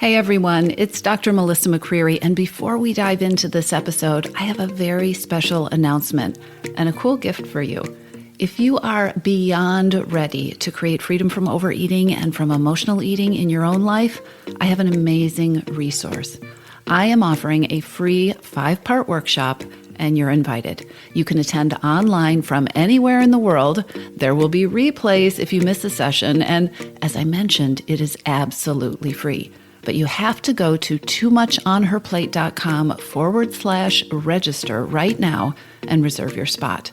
Hey everyone, it's Dr. Melissa McCreary, and before we dive into this episode, I have a very special announcement and a cool gift for you. If you are beyond ready to create freedom from overeating and from emotional eating in your own life, I have an amazing resource. I am offering a free 5-part workshop, and you're invited. You can attend online from anywhere in the world. There will be replays if you miss a session, and as I mentioned, it is absolutely free. But you have to go to toomuchonherplate.com/register right now and reserve your spot.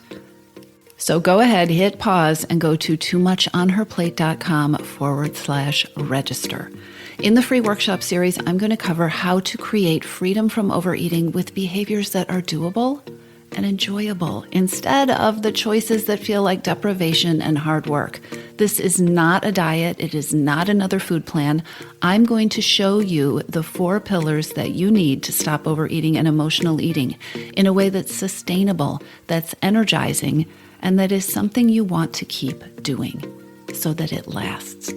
So go ahead, hit pause, and go to toomuchonherplate.com/register. In the free workshop series, I'm going to cover how to create freedom from overeating with behaviors that are doable and enjoyable instead of the choices that feel like deprivation and hard work. This is not a diet. It is not another food plan. I'm going to show you the 4 pillars that you need to stop overeating and emotional eating in a way that's sustainable, that's energizing, and that is something you want to keep doing so that it lasts.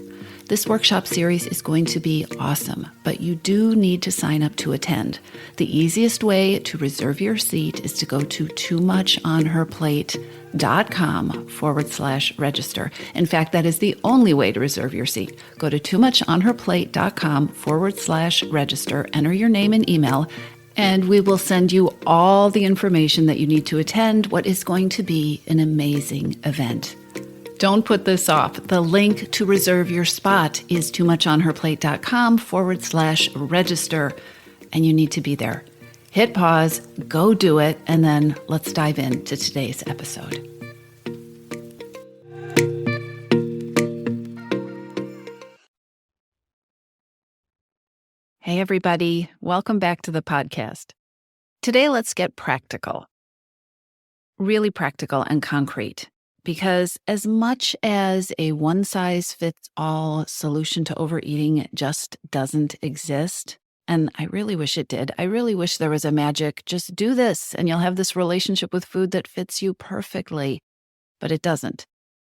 This workshop series is going to be awesome, but you do need to sign up to attend. The easiest way to reserve your seat is to go to toomuchonherplate.com/register. In fact, that is the only way to reserve your seat. Go to toomuchonherplate.com/register, enter your name and email, and we will send you all the information that you need to attend what is going to be an amazing event. Don't put this off. The link to reserve your spot is toomuchonherplate.com/register, and you need to be there. Hit pause, go do it, and then let's dive into today's episode. Hey everybody, welcome back to the podcast. Today let's get practical. Really practical and concrete. Because as much as a one-size-fits-all solution to overeating just doesn't exist, and I really wish it did. I really wish there was a magic, just do this and you'll have this relationship with food that fits you perfectly, but it doesn't.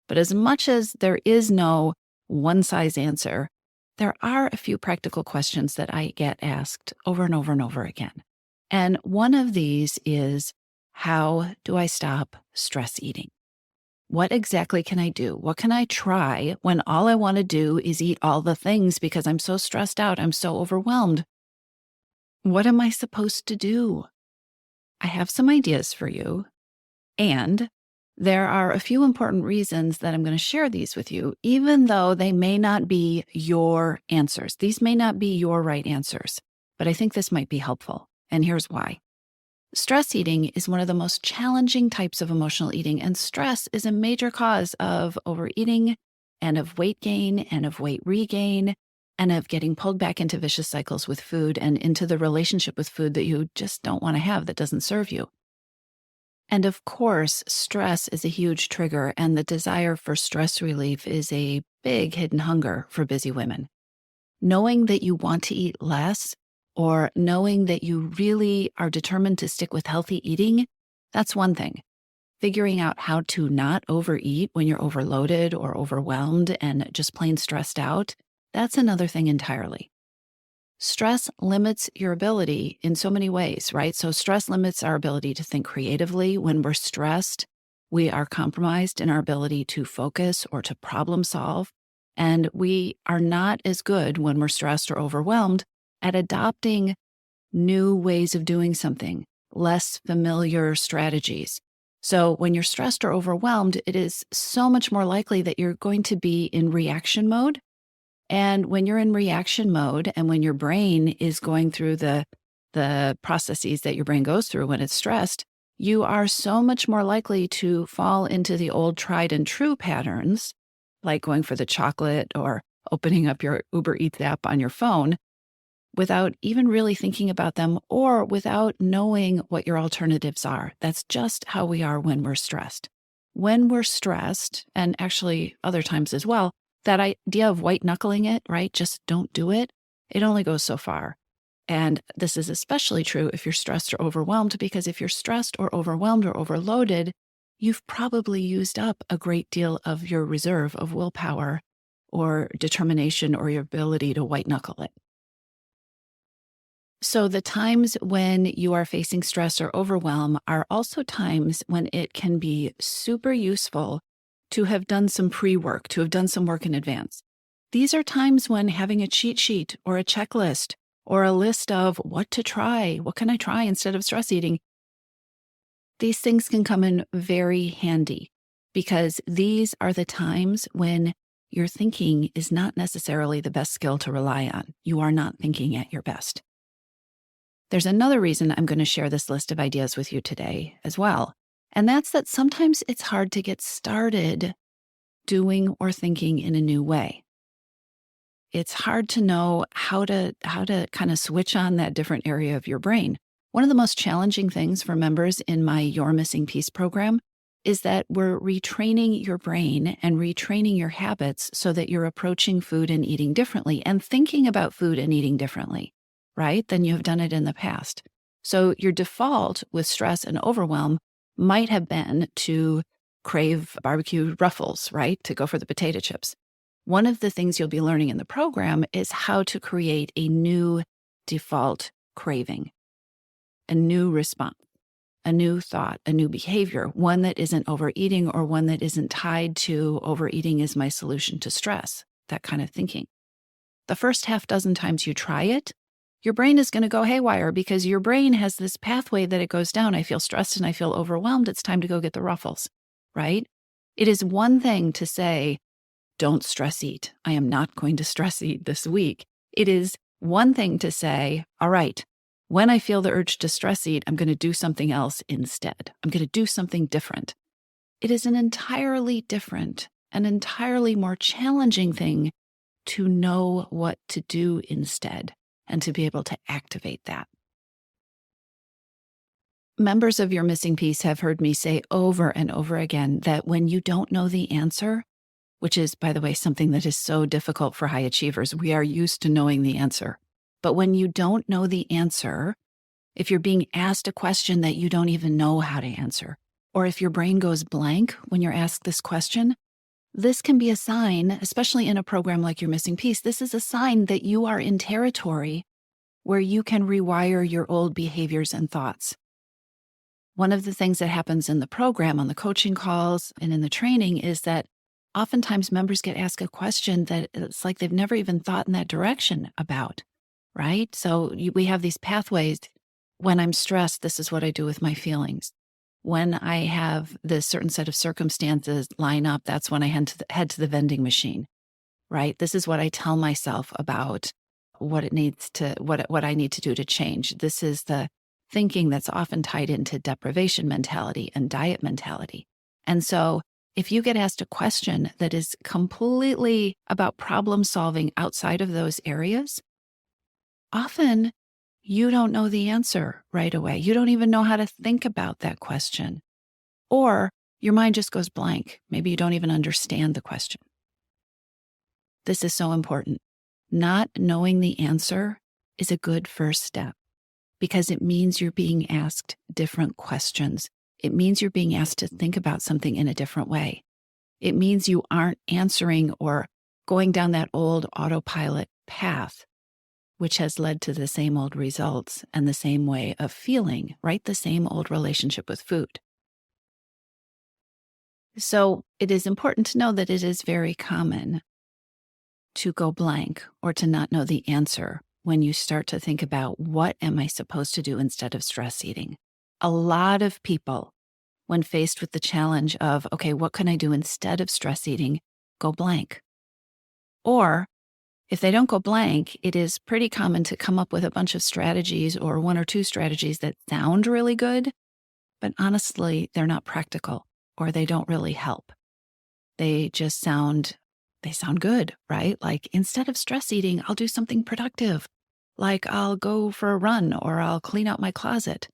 But as much as there is no one-size answer, there are a few practical questions that I get asked over and over and over again. And one of these is, how do I stop stress eating? What exactly can I do? What can I try when all I want to do is eat all the things because I'm so stressed out, I'm so overwhelmed? What am I supposed to do? I have some ideas for you, and there are a few important reasons that I'm going to share these with you, even though they may not be your answers. These may not be your right answers, but I think this might be helpful, and here's why. Stress eating is one of the most challenging types of emotional eating, and stress is a major cause of overeating and of weight gain and of weight regain and of getting pulled back into vicious cycles with food and into the relationship with food that you just don't want to have, that doesn't serve you. And of course, stress is a huge trigger, and the desire for stress relief is a big hidden hunger for busy women. Knowing that you want to eat less, or knowing that you really are determined to stick with healthy eating, that's one thing. Figuring out how to not overeat when you're overloaded or overwhelmed and just plain stressed out, that's another thing entirely. Stress limits your ability in so many ways, right? So stress limits our ability to think creatively. When we're stressed, we are compromised in our ability to focus or to problem solve. And we are not as good when we're stressed or overwhelmed at adopting new ways of doing something, less familiar strategies. So when you're stressed or overwhelmed, it is so much more likely that you're going to be in reaction mode. And when you're in reaction mode and when your brain is going through the processes that your brain goes through when it's stressed, you are so much more likely to fall into the old tried and true patterns, like going for the chocolate or opening up your Uber Eats app on your phone, without even really thinking about them or without knowing what your alternatives are. That's just how we are when we're stressed. When we're stressed, and actually other times as well, that idea of white knuckling it, right? Just don't do it. It only goes so far. And this is especially true if you're stressed or overwhelmed, because if you're stressed or overwhelmed or overloaded, you've probably used up a great deal of your reserve of willpower or determination or your ability to white knuckle it. So, the times when you are facing stress or overwhelm are also times when it can be super useful to have done some pre work, to have done some work in advance. These are times when having a cheat sheet or a checklist or a list of what to try, what can I try instead of stress eating, these things can come in very handy because these are the times when your thinking is not necessarily the best skill to rely on. You are not thinking at your best. There's another reason I'm going to share this list of ideas with you today as well. And that's that sometimes it's hard to get started doing or thinking in a new way. It's hard to know how to kind of switch on that different area of your brain. One of the most challenging things for members in my Your Missing Piece program is that we're retraining your brain and retraining your habits so that you're approaching food and eating differently and thinking about food and eating differently, right, than you have done it in the past. So your default with stress and overwhelm might have been to crave barbecue ruffles, right, to go for the potato chips. One of the things you'll be learning in the program is how to create a new default craving, a new response, a new thought, a new behavior, one that isn't overeating or one that isn't tied to overeating is my solution to stress, that kind of thinking. The first half dozen times you try it, your brain is going to go haywire because your brain has this pathway that it goes down. I feel stressed and I feel overwhelmed. It's time to go get the ruffles, right? It is one thing to say, don't stress eat. I am not going to stress eat this week. It is one thing to say, all right, when I feel the urge to stress eat, I'm going to do something else instead. I'm going to do something different. It is an entirely different, an entirely more challenging thing to know what to do instead and to be able to activate that. Members of Your Missing Piece have heard me say over and over again that when you don't know the answer, which is, by the way, something that is so difficult for high achievers. We are used to knowing the answer. But when you don't know the answer, if you're being asked a question that you don't even know how to answer, or if your brain goes blank when you're asked this question, this can be a sign, especially in a program like Your Missing Piece, this is a sign that you are in territory where you can rewire your old behaviors and thoughts. One of the things that happens in the program, on the coaching calls and in the training is that oftentimes members get asked a question that it's like they've never even thought in that direction about, right? So we have these pathways. When I'm stressed, this is what I do with my feelings. When I have this certain set of circumstances line up, that's when I head to the vending machine, right? This is what I tell myself about what I need to do to change. This is the thinking that's often tied into deprivation mentality and diet mentality. And so if you get asked a question that is completely about problem solving outside of those areas, often you don't know the answer right away. You don't even know how to think about that question. Or your mind just goes blank. Maybe you don't even understand the question. This is so important. Not knowing the answer is a good first step because it means you're being asked different questions. It means you're being asked to think about something in a different way. It means you aren't answering or going down that old autopilot path, which has led to the same old results and the same way of feeling, right? The same old relationship with food. So it is important to know that it is very common to go blank or to not know the answer when you start to think about what am I supposed to do instead of stress eating. A lot of people, when faced with the challenge of, okay, what can I do instead of stress eating, go blank. Or if they don't go blank, it is pretty common to come up with a bunch of strategies or one or two strategies that sound really good, but honestly, they're not practical or they don't really help. They just sound good, right? Like instead of stress eating, I'll do something productive. Like I'll go for a run or I'll clean out my closet.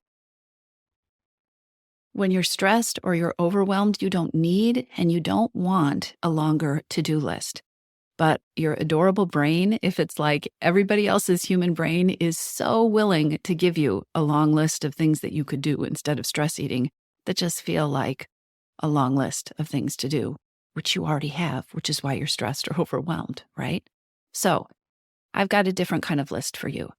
When you're stressed or you're overwhelmed, you don't need and you don't want a longer to-do list. But your adorable brain, if it's like everybody else's human brain, is so willing to give you a long list of things that you could do instead of stress eating that just feel like a long list of things to do, which you already have, which is why you're stressed or overwhelmed, right? So I've got a different kind of list for you.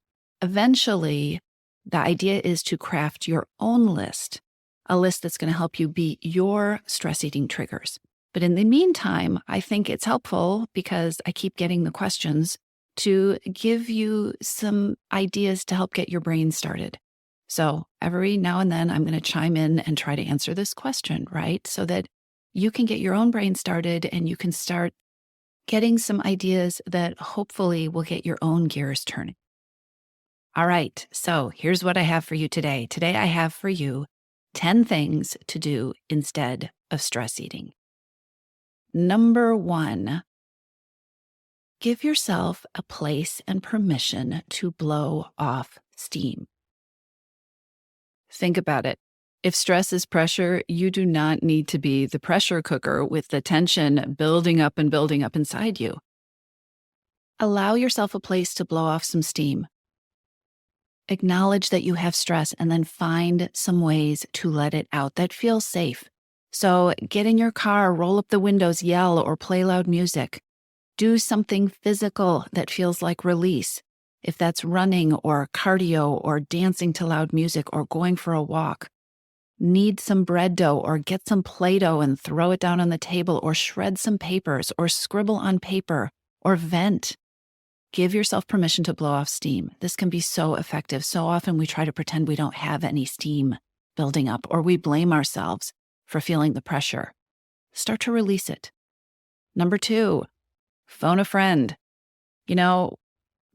Eventually, the idea is to craft your own list, a list that's going to help you beat your stress eating triggers. But in the meantime, I think it's helpful, because I keep getting the questions, to give you some ideas to help get your brain started. So every now and then, I'm going to chime in and try to answer this question, right? So that you can get your own brain started and you can start getting some ideas that hopefully will get your own gears turning. All right, so here's what I have for you today. Today, I have for you 10 things to do instead of stress eating. Number 1, give yourself a place and permission to blow off steam. Think about it. If stress is pressure, you do not need to be the pressure cooker with the tension building up inside you. Allow yourself a place to blow off some steam. Acknowledge that you have stress and then find some ways to let it out that feel safe. So get in your car, roll up the windows, yell, or play loud music. Do something physical that feels like release. If that's running or cardio or dancing to loud music or going for a walk. Knead some bread dough or get some Play-Doh and throw it down on the table, or shred some papers or scribble on paper or vent. Give yourself permission to blow off steam. This can be so effective. So often we try to pretend we don't have any steam building up, or we blame ourselves for feeling the pressure. Start to release it. Number 2, phone a friend. The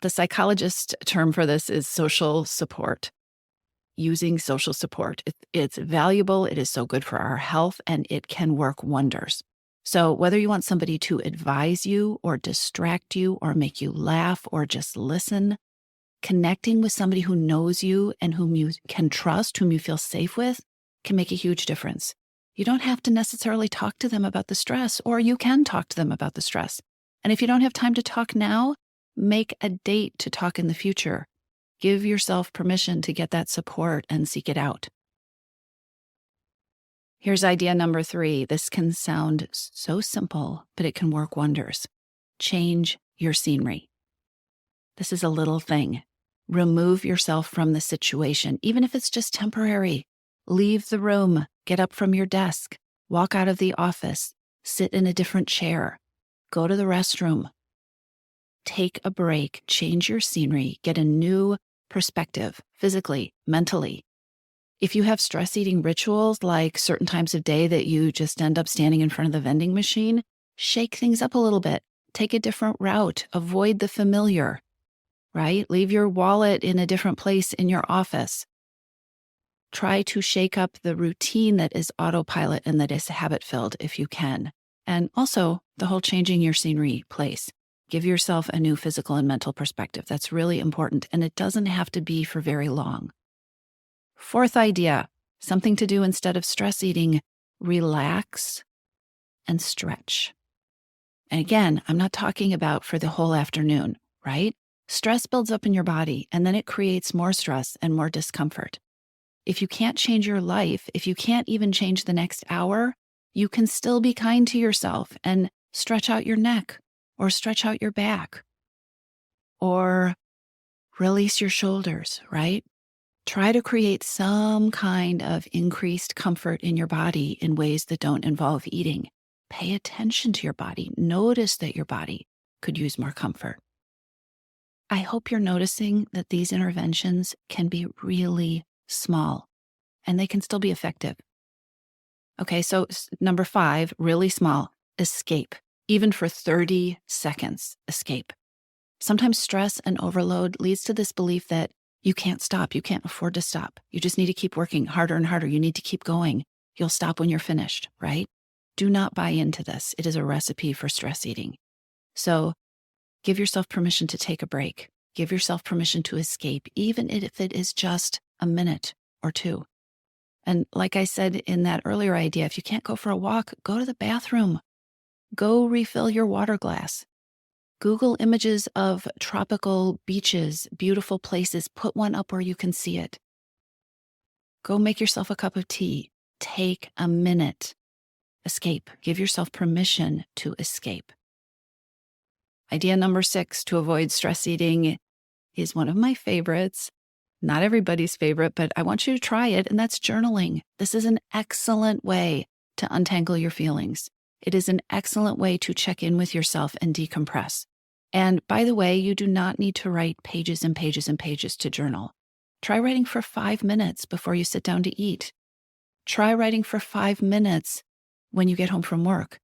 psychologist term for this is social support. Using social support. It's valuable. It is so good for our health, and it can work wonders. So whether you want somebody to advise you or distract you or make you laugh or just listen, connecting with somebody who knows you and whom you can trust, whom you feel safe with, can make a huge difference. You don't have to necessarily talk to them about the stress, or you can talk to them about the stress. And if you don't have time to talk now, make a date to talk in the future. Give yourself permission to get that support and seek it out. Here's idea number 3. This can sound so simple, but it can work wonders. Change your scenery. This is a little thing. Remove yourself from the situation, even if it's just temporary. Leave the room, get up from your desk, walk out of the office, sit in a different chair, go to the restroom. Take a break, change your scenery, get a new perspective, physically, mentally. If you have stress eating rituals, like certain times of day that you just end up standing in front of the vending machine, shake things up a little bit. Take a different route. Avoid the familiar, right? Leave your wallet in a different place in your office. Try to shake up the routine that is autopilot and that is habit-filled if you can. And also the whole changing your scenery place. Give yourself a new physical and mental perspective. That's really important, and it doesn't have to be for very long. 4th idea, something to do instead of stress eating: relax and stretch. And again, I'm not talking about for the whole afternoon, right? Stress builds up in your body, and then it creates more stress and more discomfort. If you can't change your life, if you can't even change the next hour, you can still be kind to yourself and stretch out your neck, or stretch out your back, or release your shoulders, right? Try to create some kind of increased comfort in your body in ways that don't involve eating. Pay attention to your body. Notice that your body could use more comfort. I hope you're noticing that these interventions can be really small, and they can still be effective. Okay, so number 5, really small: escape. Even for 30 seconds, escape. Sometimes stress and overload leads to this belief that you can't stop. You can't afford to stop. You just need to keep working harder and harder. You need to keep going. You'll stop when you're finished, right? Do not buy into this. It is a recipe for stress eating. So give yourself permission to take a break. Give yourself permission to escape, even if it is just a minute or 2. And like I said in that earlier idea, if you can't go for a walk, go to the bathroom. Go refill your water glass. Google images of tropical beaches, beautiful places. Put one up where you can see it. Go make yourself a cup of tea. Take a minute. Escape. Give yourself permission to escape. Idea number 6 to avoid stress eating is one of my favorites. Not everybody's favorite, but I want you to try it, and that's journaling. This is an excellent way to untangle your feelings. It is an excellent way to check in with yourself and decompress. And by the way, you do not need to write pages and pages and pages to journal. Try writing for 5 minutes before you sit down to eat. Try writing for 5 minutes when you get home from work.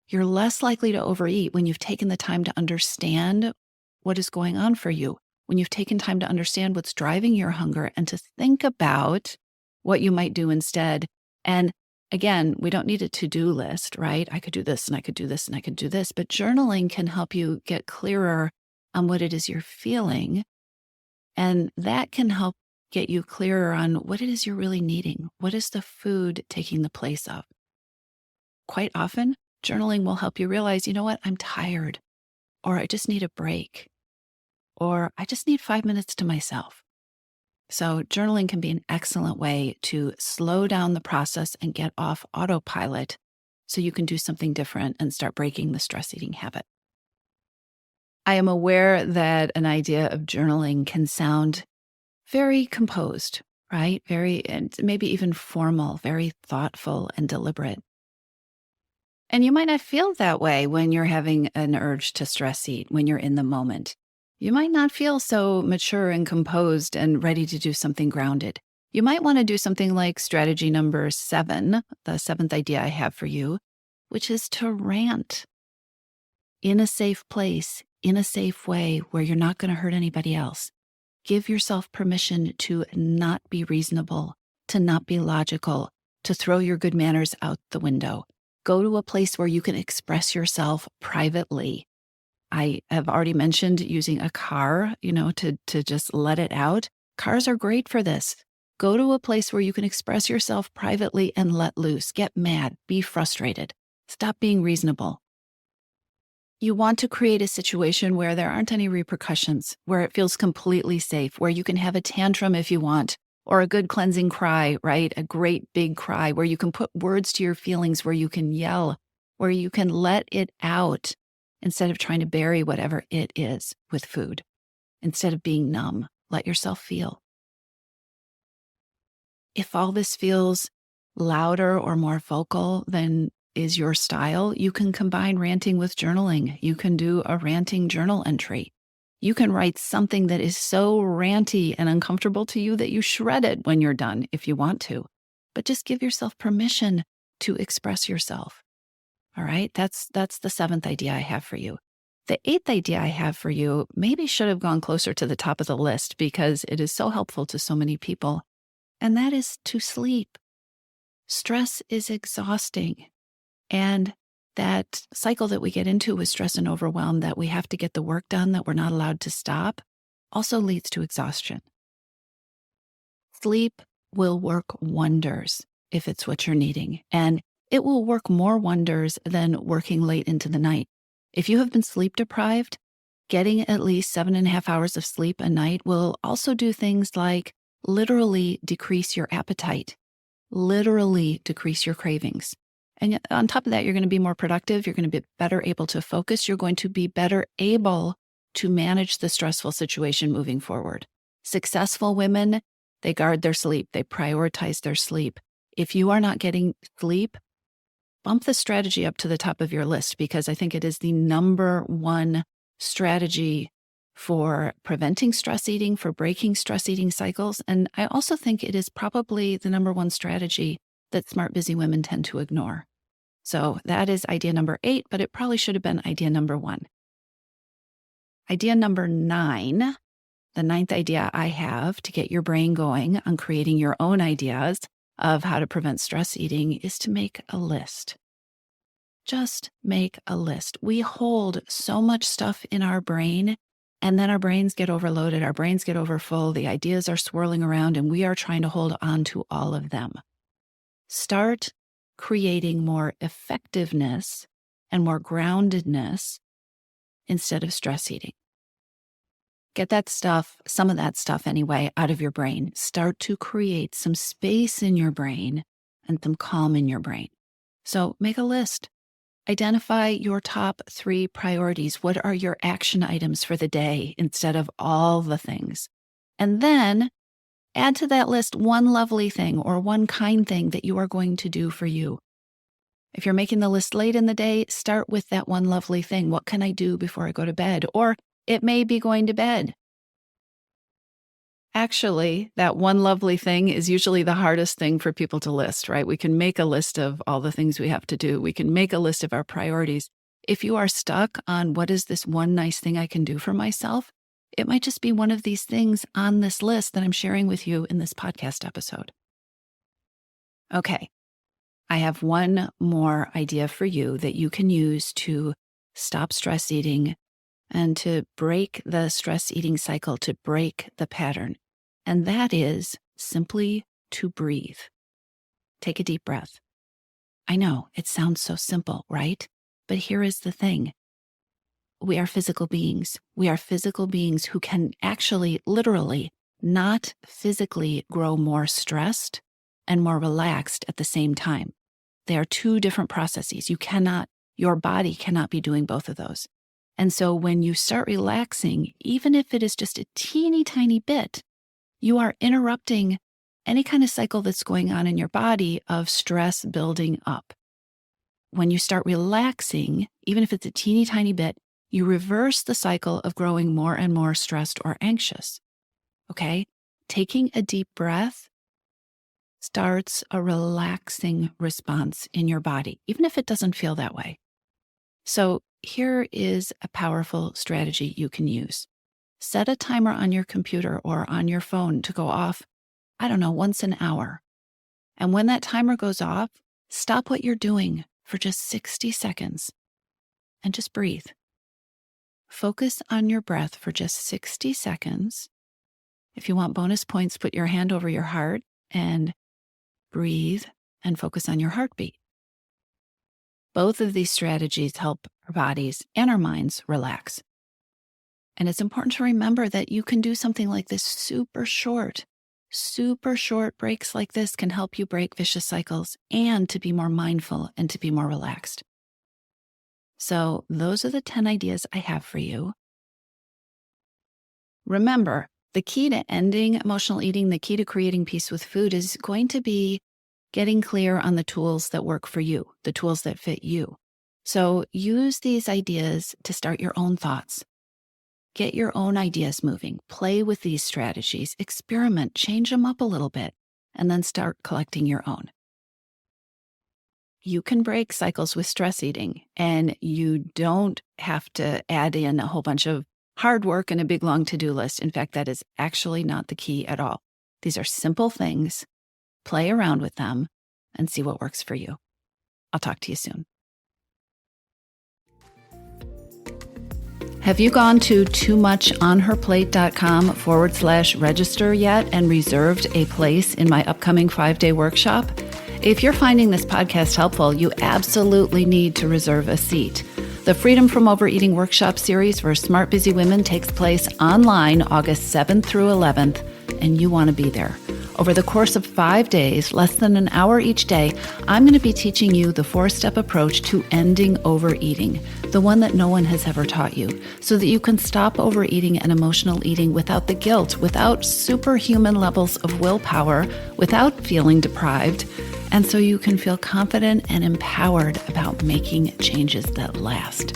You're less likely to overeat when you've taken the time to understand what is going on for you, when you've taken time to understand what's driving your hunger and to think about what you might do instead. And again, we don't need a to-do list, right? I could do this and I could do this and I could do this, but journaling can help you get clearer on what it is you're feeling. And that can help get you clearer on what it is you're really needing. What is the food taking the place of? Quite often, journaling will help you realize, you know what, I'm tired, or I just need a break, or I just need 5 minutes to myself. So journaling can be an excellent way to slow down the process and get off autopilot so you can do something different and start breaking the stress eating habit. I am aware that an idea of journaling can sound very composed, right? And maybe even formal, very thoughtful and deliberate. And you might not feel that way when you're having an urge to stress eat, when you're in the moment. You might not feel so mature and composed and ready to do something grounded. You might want to do something like strategy number 7, the 7th idea I have for you, which is to rant in a safe place, in a safe way where you're not going to hurt anybody else. Give yourself permission to not be reasonable, to not be logical, to throw your good manners out the window. Go to a place where you can express yourself privately. I have already mentioned using a car, to just let it out. Cars are great for this. Go to a place where you can express yourself privately and let loose. Get mad, be frustrated. Stop being reasonable. You want to create a situation where there aren't any repercussions, where it feels completely safe, where you can have a tantrum if you want, or a good cleansing cry, right? A great big cry where you can put words to your feelings, where you can yell, where you can let it out instead of trying to bury whatever it is with food. Instead of being numb, let yourself feel. If all this feels louder or more vocal than is your style, you can combine ranting with journaling. You can do a ranting journal entry. You can write something that is so ranty and uncomfortable to you that you shred it when you're done if you want to. But just give yourself permission to express yourself. All right, that's the 7th idea I have for you. The 8th idea I have for you maybe should have gone closer to the top of the list because it is so helpful to so many people, and that is to sleep. Stress is exhausting. And that cycle that we get into with stress and overwhelm, that we have to get the work done, that we're not allowed to stop, also leads to exhaustion. Sleep will work wonders if it's what you're needing, and it will work more wonders than working late into the night. If you have been sleep deprived, getting at least 7.5 hours of sleep a night will also do things like literally decrease your appetite, literally decrease your cravings. And on top of that, you're going to be more productive. You're going to be better able to focus. You're going to be better able to manage the stressful situation moving forward. Successful women, they guard their sleep. They prioritize their sleep. If you are not getting sleep, bump the strategy up to the top of your list because I think it is the number one strategy for preventing stress eating, for breaking stress eating cycles. And I also think it is probably the number one strategy that smart, busy women tend to ignore. So that is idea number 8, but it probably should have been idea number 1. Idea number 9, the 9th idea I have to get your brain going on creating your own ideas of how to prevent stress eating is to make a list. Just make a list. We hold so much stuff in our brain, and then our brains get overloaded, our brains get overfull, the ideas are swirling around, and we are trying to hold on to all of them. Start creating more effectiveness and more groundedness instead of stress eating. Get that stuff, some of that stuff anyway, out of your brain. Start to create some space in your brain and some calm in your brain. So make a list. Identify your top 3 priorities. What are your action items for the day instead of all the things? And then add to that list one lovely thing or one kind thing that you are going to do for you. If you're making the list late in the day, start with that one lovely thing. What can I do before I go to bed? Or it may be going to bed. Actually, that one lovely thing is usually the hardest thing for people to list, right? We can make a list of all the things we have to do. We can make a list of our priorities. If you are stuck on what is this one nice thing I can do for myself, it might just be one of these things on this list that I'm sharing with you in this podcast episode. Okay. I have one more idea for you that you can use to stop stress eating and to break the stress eating cycle, to break the pattern. And that is simply to breathe. Take a deep breath. I know it sounds so simple, right? But here is the thing. We are physical beings. We are physical beings who can actually, literally, not physically grow more stressed and more relaxed at the same time. They are 2 different processes. Your body cannot be doing both of those. And so when you start relaxing, even if it is just a teeny tiny bit, you are interrupting any kind of cycle that's going on in your body of stress building up. When you start relaxing, even if it's a teeny tiny bit, you reverse the cycle of growing more and more stressed or anxious. Okay? Taking a deep breath starts a relaxing response in your body, even if it doesn't feel that way. So here is a powerful strategy you can use. Set a timer on your computer or on your phone to go off, once an hour. And when that timer goes off, stop what you're doing for just 60 seconds and just breathe. Focus on your breath for just 60 seconds. If you want bonus points, put your hand over your heart and breathe and focus on your heartbeat. Both of these strategies help our bodies and our minds relax. And it's important to remember that you can do something like this super short breaks like this can help you break vicious cycles and to be more mindful and to be more relaxed. So those are the 10 ideas I have for you. Remember, the key to ending emotional eating, the key to creating peace with food is going to be getting clear on the tools that work for you, the tools that fit you. So use these ideas to start your own thoughts. Get your own ideas moving. Play with these strategies. Experiment. Change them up a little bit. And then start collecting your own. You can break cycles with stress eating, and you don't have to add in a whole bunch of hard work and a big long to-do list. In fact, that is actually not the key at all. These are simple things. Play around with them and see what works for you. I'll talk to you soon. Have you gone to toomuchonherplate.com/register yet and reserved a place in my upcoming 5-day workshop? If you're finding this podcast helpful, you absolutely need to reserve a seat. The Freedom from Overeating workshop series for smart, busy women takes place online August 7th through 11th, and you want to be there. Over the course of 5 days, less than an hour each day, I'm going to be teaching you the 4-step approach to ending overeating, the one that no one has ever taught you, so that you can stop overeating and emotional eating without the guilt, without superhuman levels of willpower, without feeling deprived, and so you can feel confident and empowered about making changes that last.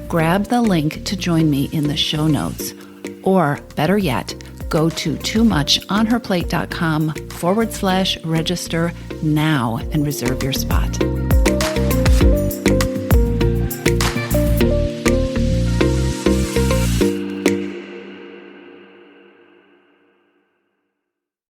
Grab the link to join me in the show notes, or better yet, go to toomuchonherplate.com/register now and reserve your spot.